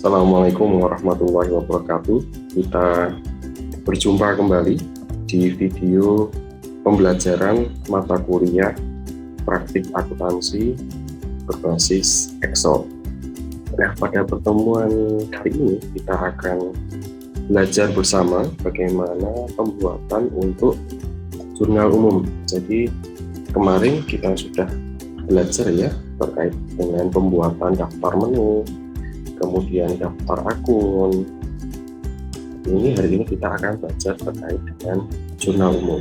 Assalamualaikum warahmatullahi wabarakatuh. Kita berjumpa kembali di video pembelajaran mata kuliah praktik akuntansi berbasis Excel. Nah, pada pertemuan kali ini kita akan belajar bersama bagaimana pembuatan untuk jurnal umum. Jadi kemarin kita sudah belajar ya terkait dengan pembuatan daftar menu, kemudian daftar akun. Hari ini kita akan belajar terkait dengan jurnal umum.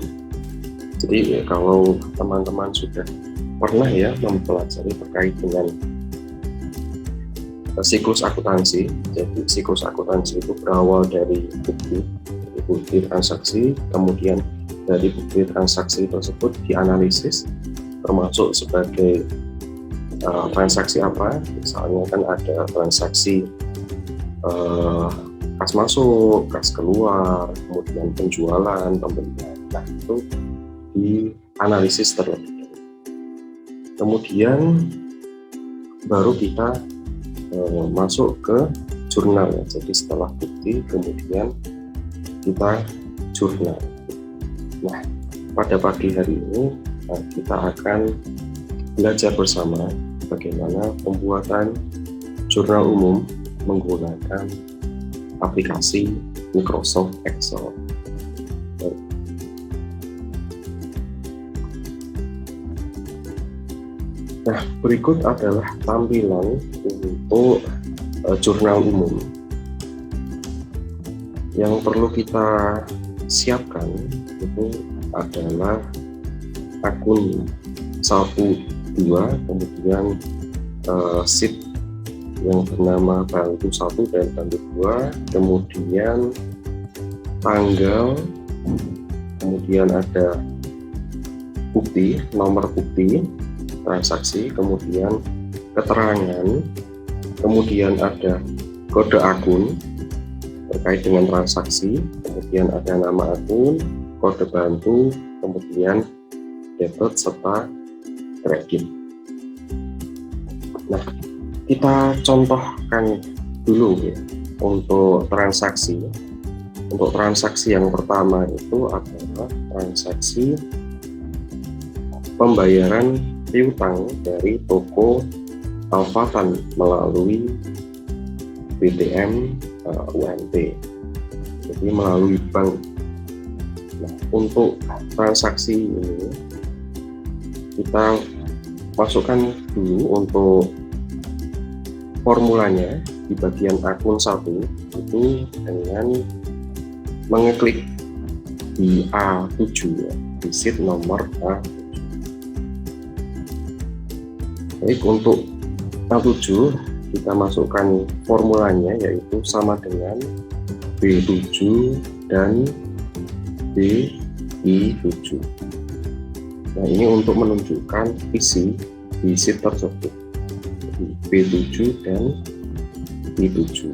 Jadi kalau teman-teman sudah pernah ya mempelajari terkait dengan siklus akuntansi, jadi siklus akuntansi itu berawal dari bukti transaksi, kemudian dari bukti transaksi tersebut dianalisis termasuk sebagai transaksi apa, misalnya kan ada transaksi kas masuk, kas keluar, kemudian penjualan, pembelian. Nah, itu dianalisis terlebih dahulu. Kemudian baru kita masuk ke jurnal. Jadi setelah bukti, kemudian kita jurnal. Nah, pada pagi hari ini kita akan belajar bersama bagaimana pembuatan jurnal umum menggunakan aplikasi Microsoft Excel. Nah, berikut adalah tampilan untuk jurnal umum. Yang perlu kita siapkan itu adalah akun 1, 2, kemudian sheet yang bernama bantu 1 dan bantu 2, kemudian tanggal, kemudian ada bukti, nomor bukti transaksi, kemudian keterangan, kemudian ada kode akun terkait dengan transaksi, kemudian ada nama akun, kode bantu, kemudian debit serta kredit. Nah, kita contohkan dulu ya untuk transaksi. Untuk transaksi yang pertama itu adalah transaksi pembayaran piutang dari toko Alfatan melalui BTM UMT. Jadi melalui bank. Nah, untuk transaksi ini kita masukkan dulu untuk formulanya di bagian akun 1 itu dengan mengeklik di A7 ya, di sheet nomor A7. Baik, untuk A7 kita masukkan formulanya yaitu sama dengan B7 dan BI7. Nah, ini untuk menunjukkan isi di sheet tersebut, B7 dan B7.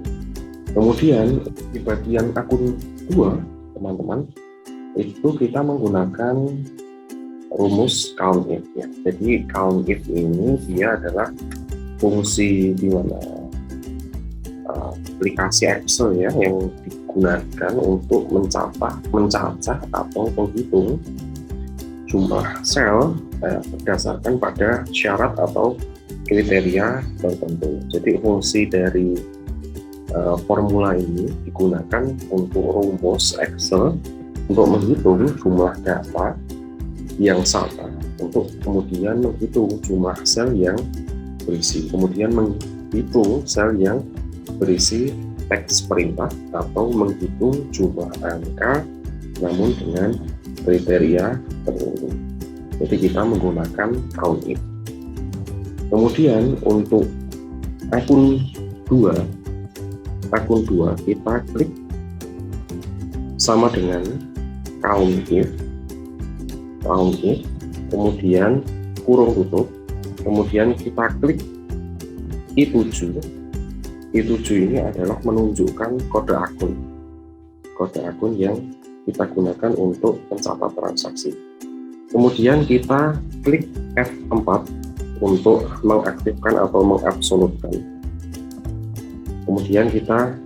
Kemudian di bagian akun 2, teman-teman, itu kita menggunakan rumus count if ya. Jadi count if ini dia adalah fungsi di mana aplikasi Excel ya yang digunakan untuk mencacah atau menghitung jumlah sel berdasarkan pada syarat atau kriteria tertentu. Jadi fungsi dari formula ini digunakan untuk rumus Excel untuk menghitung jumlah data yang sama, untuk kemudian menghitung jumlah sel yang berisi, kemudian menghitung sel yang berisi teks perintah atau menghitung jumlah angka namun dengan kriteria tertentu. Jadi kita menggunakan count if. Kemudian untuk akun 2 kita klik sama dengan count if, kemudian kurung tutup, kemudian kita klik I7. I7 ini adalah menunjukkan kode akun yang kita gunakan untuk mencatat transaksi. Kemudian kita klik F4 untuk mengaktifkan atau mengabsolutkan. Kemudian kita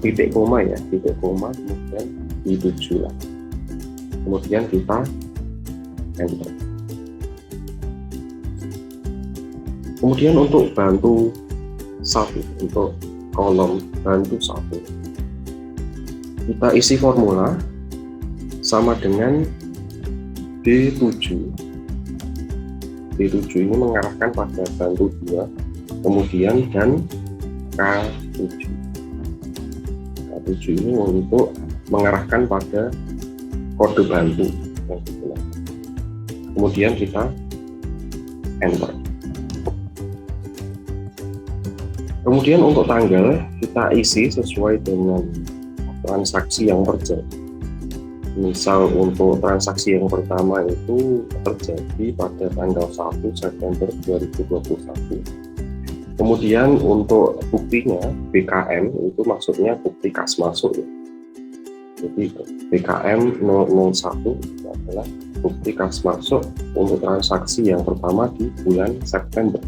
titik koma ya, titik koma, kemudian I7 lah. Kemudian kita enter. Kemudian untuk bantu 1, untuk kolom bantu 1, kita isi formula sama dengan D7. D7 ini mengarahkan pada bantu 2, kemudian dan K7. K7 ini untuk mengarahkan pada kode bantu yang digunakan. Kemudian kita enter. Kemudian untuk tanggal kita isi sesuai dengan transaksi yang terjadi. Misal untuk transaksi yang pertama itu terjadi pada tanggal 1 September 2021. Kemudian untuk buktinya BKM itu maksudnya bukti kas masuk. Jadi BKM 001 itu adalah bukti kas masuk untuk transaksi yang pertama di bulan September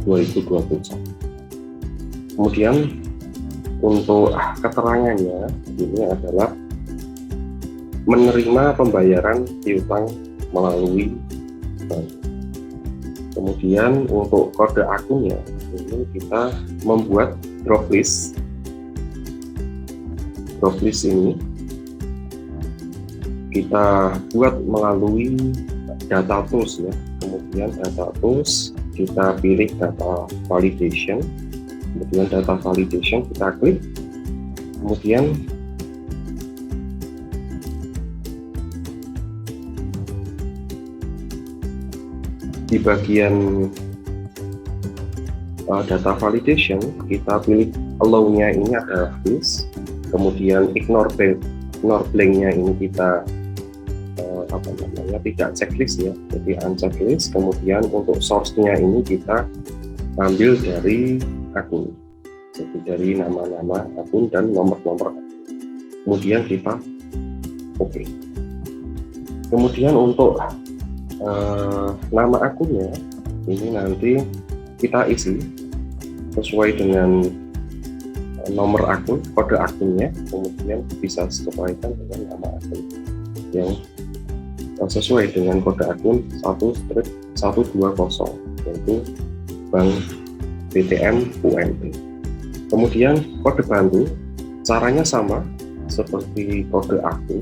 2021. Kemudian untuk keterangannya ini adalah menerima pembayaran piutang melalui bank. Kemudian untuk kode akunnya ini kita membuat drop list. Drop list ini kita buat melalui data tools ya. Kemudian data tools kita pilih data validation. Kemudian data validation kita klik, kemudian di bagian data validation kita pilih allow-nya ini adalah this, kemudian ignore blank-nya ini kita tidak checklist ya, jadi unchecklist. Kemudian untuk source-nya ini kita ambil dari akun, jadi dari nama-nama akun dan nomor-nomor akun. Kemudian kita oke. Kemudian untuk nama akunnya ini nanti kita isi sesuai dengan nomor akun, kode akunnya, kemudian bisa disesuaikan dengan nama akun yang sesuai dengan kode akun 1/120 yaitu Bank BTM UMB. Kemudian kode bantu caranya sama seperti kode akun,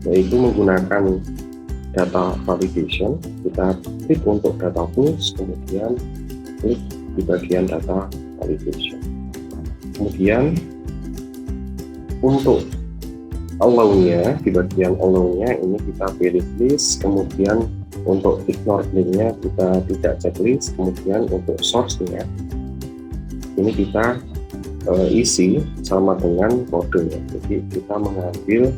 yaitu menggunakan data validation. Kita klik untuk data tools, kemudian klik di bagian data validation. Kemudian untuk allow-nya, di bagian allow-nya ini kita pilih list, kemudian untuk ignore blank-nya kita tidak checklist, kemudian untuk source-nya ini kita isi sama dengan kode ya. Jadi kita mengambil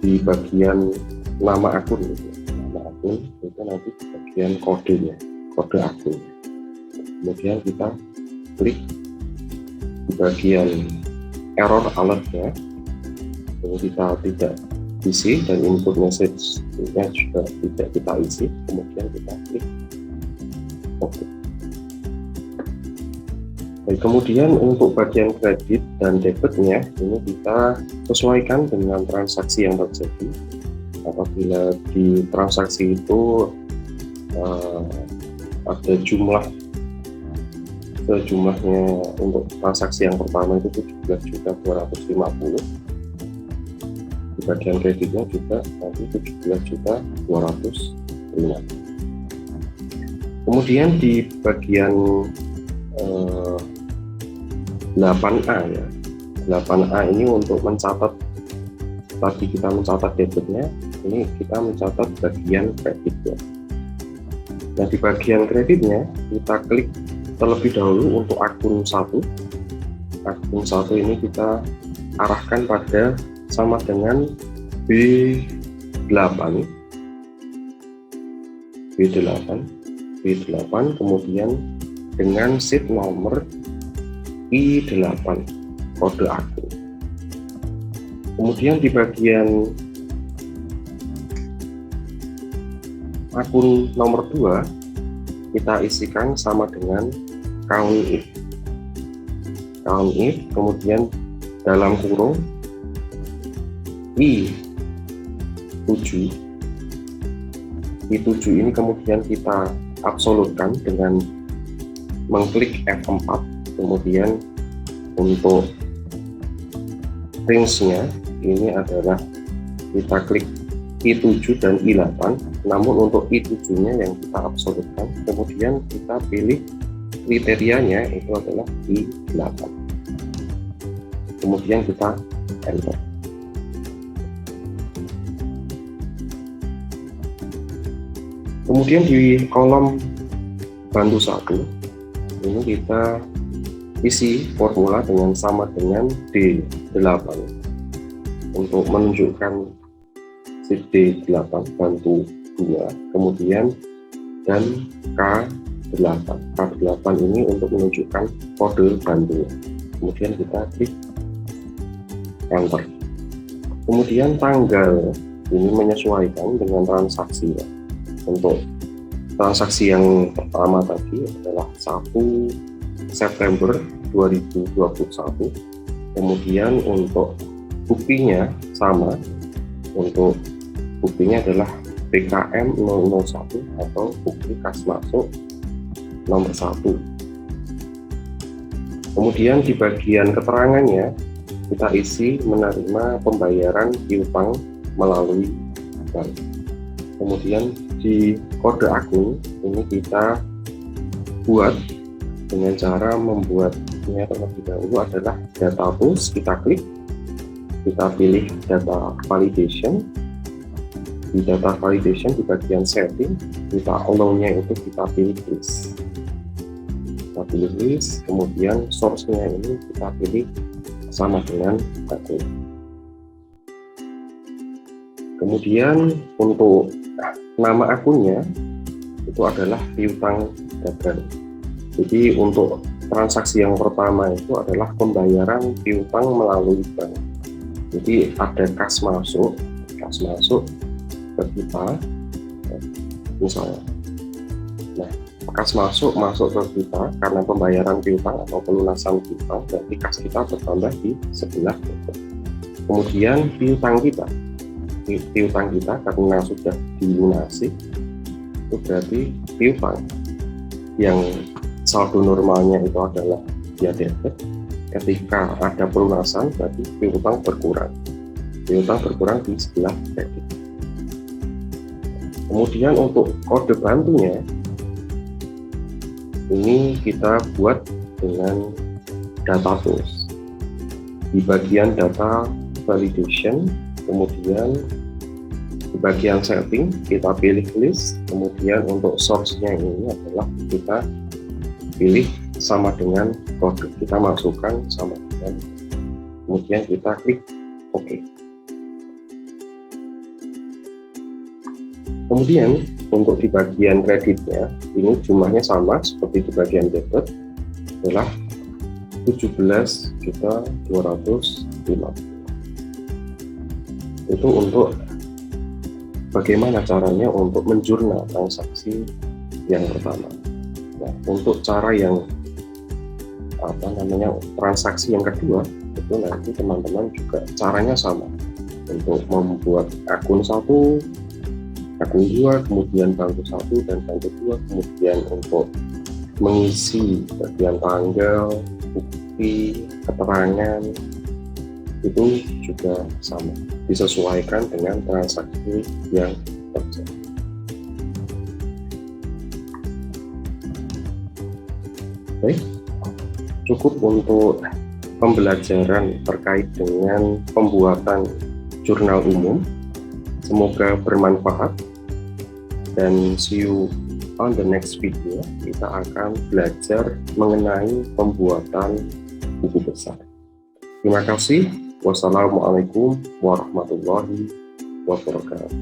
di bagian nama akun itu. Nama akun itu nanti di bagian kodenya, kode akun. Kemudian kita klik di bagian error alert-nya. Ini kita tidak isi dan input message-nya juga tidak kita isi, kemudian kita klik OK. Baik, kemudian untuk bagian kredit dan debitnya ini kita sesuaikan dengan transaksi yang terjadi. Apabila di transaksi itu ada jumlahnya untuk transaksi yang pertama itu 17.250.000. Di bagian kreditnya juga nanti 17.250.000. Kemudian di bagian 8A ya, 8A ini untuk mencatat, tadi kita mencatat debitnya, ini kita mencatat bagian kreditnya. Nah di bagian kreditnya kita klik terlebih dahulu untuk akun 1. Akun 1 ini kita arahkan pada sama dengan B8, kemudian dengan sheet nomor I8 kode akun. Kemudian di bagian akun nomor 2 kita isikan sama dengan count if, kemudian dalam kurung i7 ini kemudian kita absolutkan dengan mengklik F4, kemudian untuk range-nya ini adalah kita klik I7 dan I8, namun untuk I7-nya yang kita absolutkan, kemudian kita pilih kriterianya itu adalah I8, kemudian kita enter. Kemudian di kolom bantu 1 ini kita isi formula dengan sama dengan D8 untuk menunjukkan si D8 bantu 2, kemudian dan K8 ini untuk menunjukkan kode bantu, kemudian kita klik enter. Kemudian tanggal ini menyesuaikan dengan transaksi ya. Untuk transaksi yang pertama tadi adalah 1 September 2021, kemudian untuk buktinya sama, untuk buktinya adalah PKM 001 atau bukti kas masuk nomor 1. Kemudian di bagian keterangannya kita isi menerima pembayaran piutang melalui bank. Kemudian di kode akun ini kita buat dengan cara membuatnya terlebih dahulu adalah data tools, kita klik, kita pilih data validation. Di data validation di bagian setting kita allow-nya itu kita pilih list, kemudian source-nya ini kita pilih sama dengan akun. Kemudian untuk nama akunnya itu adalah piutang dagang. Jadi untuk transaksi yang pertama itu adalah pembayaran piutang melalui bank. Jadi ada kas masuk ke kita misalnya. Nah, kas masuk ke kita karena pembayaran piutang atau pelunasan piutang, berarti kas kita bertambah di sebelah itu. Kemudian piutang kita karena sudah dilunasi itu berarti piutang yang saldo normalnya itu adalah dia debit, ketika ada pelunasan berarti piutang berkurang di sebelah kredit. Kemudian untuk kode bantunya ini kita buat dengan data tools di bagian data validation, kemudian di bagian setting kita pilih list, kemudian untuk source-nya ini adalah kita pilih sama dengan kode, kita masukkan sama dengan, kemudian kita klik OK. Kemudian untuk di bagian kreditnya ini jumlahnya sama seperti di bagian debit adalah 17.250.000. Itu untuk bagaimana caranya untuk menjurnal transaksi yang pertama. Nah, untuk cara yang transaksi yang kedua itu nanti teman-teman juga caranya sama, untuk membuat akun 1, akun 2, kemudian bantu 1 dan bantu 2, kemudian untuk mengisi bagian tanggal, bukti, keterangan itu juga sama, disesuaikan dengan transaksi yang terjadi. Baik, cukup untuk pembelajaran terkait dengan pembuatan jurnal umum. Semoga bermanfaat dan see you on the next video. Kita akan belajar mengenai pembuatan buku besar. Terima kasih. Wassalamualaikum warahmatullahi wabarakatuh.